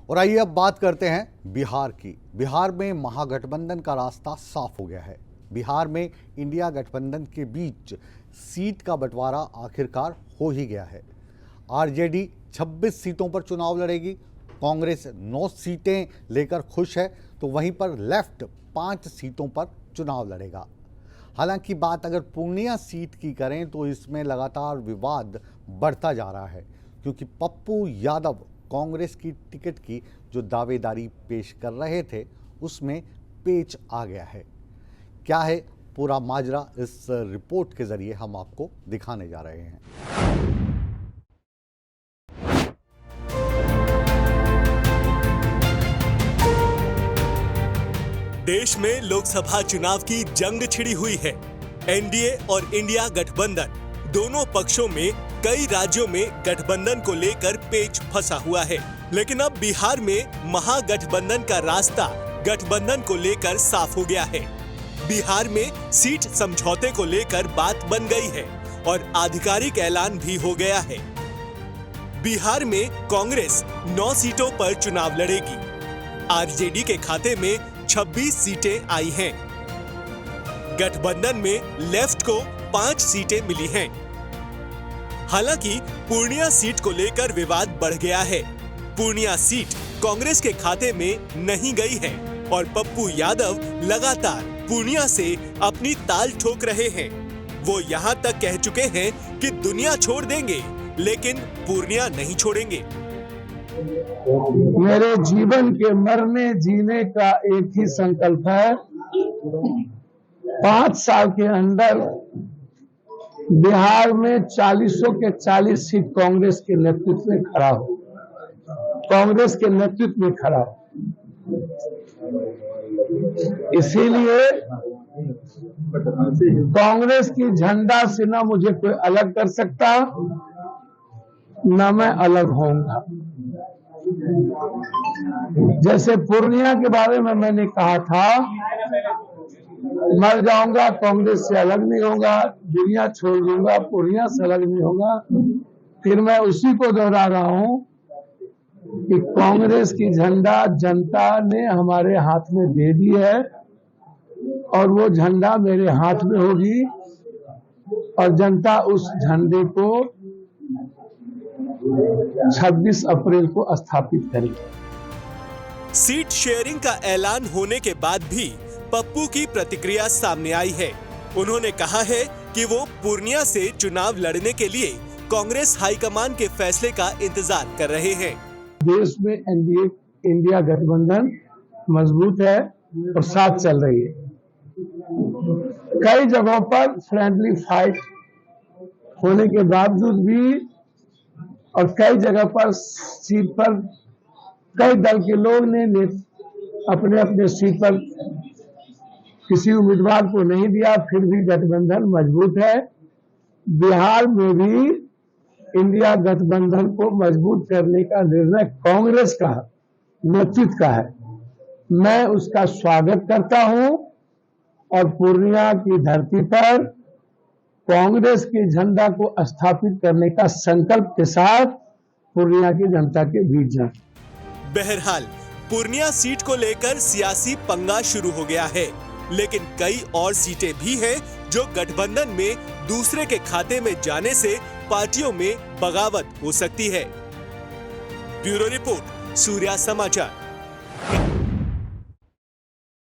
और आइए अब बात करते हैं बिहार की। बिहार में महागठबंधन का रास्ता साफ हो गया है। बिहार में इंडिया गठबंधन के बीच सीट का बंटवारा आखिरकार हो ही गया है। आरजेडी 26 सीटों पर चुनाव लड़ेगी, कांग्रेस 9 सीटें लेकर खुश है, तो वहीं पर लेफ्ट 5 सीटों पर चुनाव लड़ेगा। हालांकि बात अगर पूर्णिया सीट की करें तो इसमें लगातार विवाद बढ़ता जा रहा है, क्योंकि पप्पू यादव कांग्रेस की टिकट की जो दावेदारी पेश कर रहे थे उसमें पेच आ गया है। क्या है पूरा माजरा, इस रिपोर्ट के जरिए हम आपको दिखाने जा रहे हैं। देश में लोकसभा चुनाव की जंग छिड़ी हुई है। एनडीए और इंडिया गठबंधन दोनों पक्षों में कई राज्यों में गठबंधन को लेकर पेच फंसा हुआ है, लेकिन अब बिहार में महागठबंधन का रास्ता गठबंधन को लेकर साफ हो गया है। बिहार में सीट समझौते को लेकर बात बन गई है और आधिकारिक ऐलान भी हो गया है। बिहार में कांग्रेस 9 सीटों पर चुनाव लड़ेगी। आरजेडी के खाते में 26 सीटें आई हैं। गठबंधन में लेफ्ट को 5 सीटें मिली हैं। हालांकि पूर्णिया सीट को लेकर विवाद बढ़ गया है। पूर्णिया सीट कांग्रेस के खाते में नहीं गई है और पप्पू यादव लगातार पूर्णिया से अपनी ताल ठोक रहे हैं। वो यहाँ तक कह चुके हैं कि दुनिया छोड़ देंगे, लेकिन पूर्णिया नहीं छोड़ेंगे। मेरे जीवन के मरने जीने का एक ही संकल्प है, 5 साल के अंदर बिहार में 40 के 40 सीट कांग्रेस के नेतृत्व में खड़ा हो, कांग्रेस के नेतृत्व में खड़ा हो। इसीलिए कांग्रेस की झंडा से ना मुझे कोई अलग कर सकता, ना मैं अलग होऊंगा। जैसे पूर्णिया के बारे में मैंने कहा था, मर जाऊंगा कांग्रेस से अलग नहीं होगा, दुनिया छोड़ दूंगा पूर्णिया से अलग नहीं होगा। फिर मैं उसी को दोहरा रहा हूं कि कांग्रेस की झंडा जनता ने हमारे हाथ में दे दी है और वो झंडा मेरे हाथ में होगी और जनता उस झंडे को 26 अप्रैल को स्थापित करेगी। सीट शेयरिंग का ऐलान होने के बाद भी पप्पू की प्रतिक्रिया सामने आई है। उन्होंने कहा है कि वो पूर्णिया से चुनाव लड़ने के लिए कांग्रेस हाईकमान के फैसले का इंतजार कर रहे हैं। देश में एनडीए इंडिया गठबंधन मजबूत है और साथ चल रही है। कई जगहों पर फ्रेंडली फाइट होने के बावजूद भी और कई जगह पर सीट पर कई दल के लोग ने अपने अपने सीट पर किसी उम्मीदवार को नहीं दिया, फिर भी गठबंधन मजबूत है। बिहार में भी इंडिया गठबंधन को मजबूत करने का निर्णय कांग्रेस का नेतृत्व का है। मैं उसका स्वागत करता हूं और पूर्णिया की धरती पर कांग्रेस के झंडा को स्थापित करने का संकल्प के साथ पूर्णिया की जनता के बीच जाए। बहरहाल पूर्णिया सीट को लेकर सियासी पंगा शुरू हो गया है, लेकिन कई और सीटें भी हैं जो गठबंधन में दूसरे के खाते में जाने से पार्टियों में बगावत हो सकती है। ब्यूरो रिपोर्ट, सूर्या समाचार।